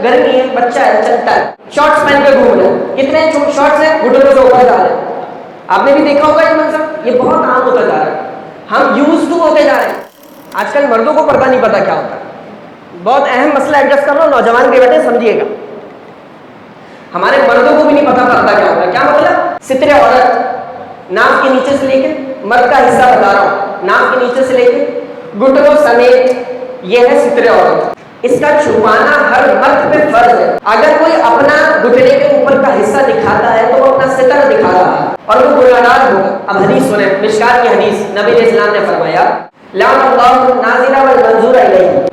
गर्मी है, बच्चा है, चलता है, शॉर्ट्स पहन के घूम रहा है, कितने शॉर्ट्स हैं, घुटनों से ऊपर जा रहे हैं। आपने भी देखा होगा ये मंजर, ये बहुत आम होता जा रहा है, हम यूज टू होते जा रहे हैं। आजकल मर्दों को पर्दा नहीं पता क्या होता है। बहुत अहम मसला एडजस्ट कर लो, नौजवान के बेटे समझिएगा, हमारे मर्दों को भी नहीं पता पर्दा क्या होता है। क्या मतलब? सितरे औरत, नाक के नीचे से लेकर, मर्द का हिस्सा बता रहा हूं, नाक के नीचे से लेकर घुटनों समेत, यह है सितरे औरत। इसका छुपाना हर मर्द पे फर्ज है। अगर कोई अपना घुटने के ऊपर का हिस्सा दिखाता है तो वो अपना सितर दिखा रहा है और वो गुनाहगार होगा। अब हदीस सुने, मिशकात की हदीस, नबी इस्लाम ने फरमाया, लाअनल्लाहु नाज़िरा वल मंज़ूरा इलैहि,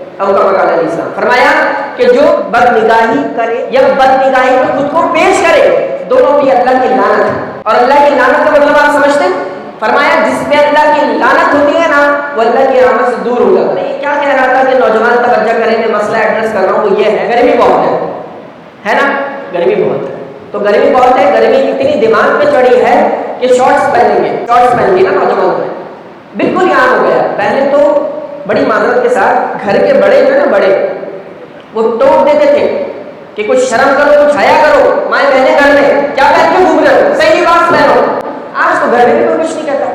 फरमाया कि जो बदनिगाही करे या बदनिगाही में खुद को पेश करे, दोनों भी अल्लाह की लानत है। और अल्लाह की लानत का मतलब आप समझते हैं? फरमाया जिस पे अल्लाह की लानत होती है ना, वो अल्लाह की रहमत से दूर हो जाता है। क्या कह रहा था कि नौजवान तवज्जो करें, मैं मसला एड्रेस कर रहा हूँ, वो ये है, गर्मी बहुत है ना, गर्मी बहुत है। तो गर्मी बहुत है, गर्मी इतनी दिमाग पे चढ़ी है कि शॉर्ट्स पहनेंगे, शॉर्ट्स पहनेंगे ना नौजवानों में, बिल्कुल आम हो गया। पहले तो बड़ी माजरत के साथ घर के बड़े जो है ना, बड़े वो टोक देते थे कि कुछ शर्म करो, कुछ हया करो, माए बहने घर में क्या पहन के घूम रहे हो, सही लिबास पहनो। आज तो घर में भी कोई कुछ नहीं कहता,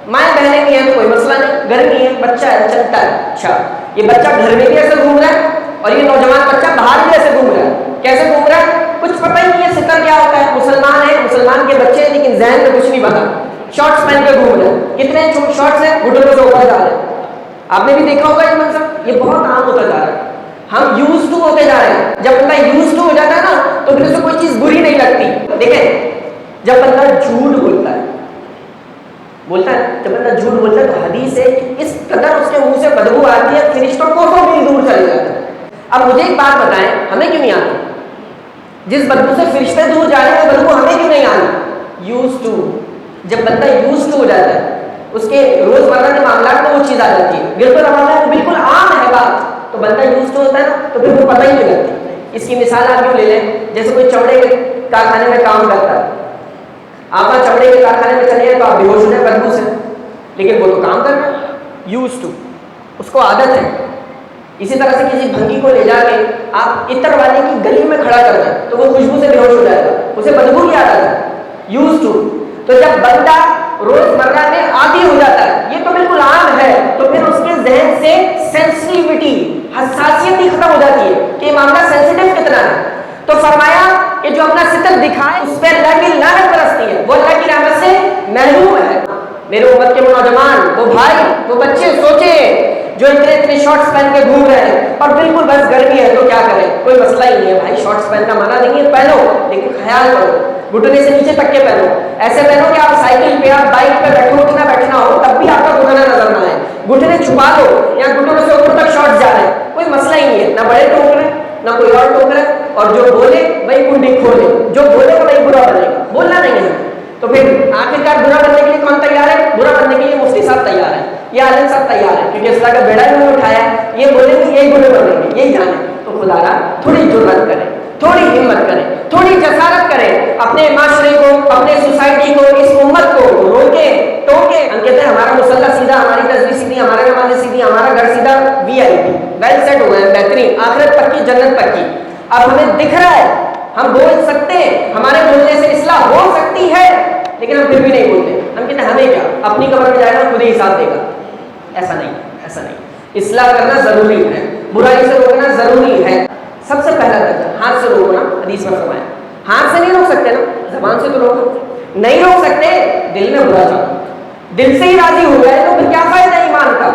माए बहने की है तो कोई मसला नहीं, गर्मी है, बच्चा है, चलता है। अच्छा, ये बच्चा घर में भी ऐसे घूम रहा है और ये नौजवान बच्चा बाहर भी ऐसे घूम रहा है। कैसे घूम रहा है? कुछ पता ही नहीं है सितर क्या होता है। मुसलमान है, मुसलमान के बच्चे, लेकिन जहन में कुछ नहीं पता, शॉर्ट्स पहन के घूम रहे हैं, कितने शॉर्ट्स हैं, घुटनों से ऊपर जा रहे हैं। आपने भी देखा होगा ये मंजर, ये बहुत आम होता जा रहा है, हम यूज टू होते जा रहे हैं। जब बंदा यूज टू हो जाता है ना, तो फिर उसे कोई चीज बुरी नहीं लगती। देखें, जब बंदा झूठ बोलता है, जब बंदा झूठ बोलता है तो हदीस है कि इस कदर उसके मुंह से बदबू आती है, फरिश्तों को तो भी दूर चले जाते हैं। अब मुझे एक बात बताएं, हमें क्यों नहीं आती? जिस बदबू से फरिश्ते दूर जा रहे हैं, वो बदबू हमें क्यों नहीं आती? Use to. जब बंदा यूज टू हो जाता है, उसके रोजमर्रा के मामलात में वो चीज आ जाती है, गिरफ्त रवाना है, बिल्कुल आम है बात, तो बंदा यूज टू होता है ना, तो फिर वो पता ही नहीं लगती। इसकी मिसाल आप यूँ ले लें, जैसे कोई चमड़े के कारखाने में काम करता है, आप चमड़े के कारखाने में चले गए तो आप बेहोश हो जाए बदबू से, लेकिन वो तो काम कर रहा है, यूज टू, उसको आदत है। इसी तरह से किसी भंगी को ले जाके आप इत्र वाले की गली में खड़ा कर दें तो वो खुशबू से बेहोश हो जाएगा, उसे बदबू की आदत है, यूज टू। तो जब बंदा रोजमर्रा में आदी हो जाता है, ये तो बिल्कुल आम है, तो फिर उसके जहन से सेंसिटिविटी, हसासियत ही खत्म हो जाती है कि मामला सेंसिटिव कितना है। तो फरमाया कि जो अपना सितर दिखाए उस पर अल्लाह की लानत बरसती है, वो अल्लाह की रहमत से महरूम है। मेरे उम्मत के नौजवान, वो भाई, वो बच्चे सोचे जो इतने शॉर्ट्स पहन के घूम रहे हैं और बिल्कुल बस गर्मी है तो क्या करें, कोई मसला ही नहीं है भाई, शॉर्ट्स पहनना मना नहीं है, पहनो, लेकिन ख्याल करो, घुटने से नीचे तक के पहनो। ऐसे पहनो कि आप साइकिल पे, आप बाइक पे बैठो कि ना बैठना हो, तब भी आपका घुटना नजर ना आए, घुटने छुपा लो, या घुटनों से ऊपर तक शॉर्ट्स जा रहे हैं, कोई मसला ही नहीं है, ना बड़े टोक रहे ना कोई और टोक रहे, और जो बोले वही कुंडी खोले, जो बोले वही बुरा बनेगा, बोलना नहीं है। तो फिर आखिरकार बुरा बनने के लिए कौन तैयार है? बुरा बनने के लिए मुफ्ती साहब तैयार है, ये आलिम साहब तैयार है, क्योंकि इस्लाम का बेड़ा इन्होंने उठाया, ये बोलेंगे यही बुरे बनेंगे, यही जाने। तो खुदारा थोड़ी जुर्रत करें, थोड़ी हिम्मत करें, थोड़ी जसारत करें, अपने माशरे को, अपने सोसाइटी को, इस उम्मत को रोके टोके। हम कहते हैं हमारा मुसल्ला सीधा, हमारी तस्वीर सीधी, हमारा नमाज़ें सीधी, हमारा घर सीधा, VIP, वेल सेट हुआ है, बेहतरीन, आखिरत पक्की, जन्नत पक्की। अब हमें दिख रहा है, हम बोल सकते हैं, हमारे बोलने से इस्लाह हो सकती है, लेकिन हम फिर भी नहीं बोलते। हम कहते हैं हमें क्या, अपनी कब्र में जाएगा खुद ही हिसाब देगा। ऐसा नहीं, ऐसा नहीं। इस्लाह करना जरूरी है, बुराई से रोकना जरूरी है। सबसे पहला दर्जा हाथ से रोकना, हदीस में फरमाया। हाथ से नहीं रोक सकते ना, जबान से तो रोको। नहीं रोक सकते, दिल में बुरा जानो, दिल से ही राजी हो गए तो फिर क्या फायदा ईमान का?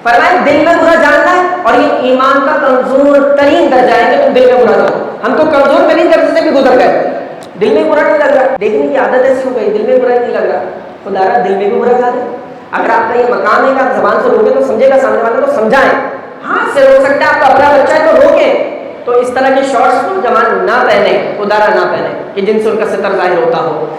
फरमाया दिल में बुरा जानना है, और ये ईमान का कमजोर तरीन दर्जा है कि तुम दिल में बुरा जानो। हम तो कमजोर तरीन दर्जे से भी गुजर गए, दिल में बुरा नहीं लग रहा, देखने की आदत ऐसी हो गई, दिल में बुरा नहीं लग रहा, खुदारा दिल में भी बुरा खा दे। अगर आपका ये मकाम है कि आप जबान से रोके तो समझेगा सामने वाले को, समझाएं। हाथ से रोक सकते हैं, आपका अपना बच्चा है तो रोकें। तो इस तरह के शॉर्ट्स को जवान ना पहने, खुदारा ना पहने कि जिनसे उनका सितर जाहिर होता हो।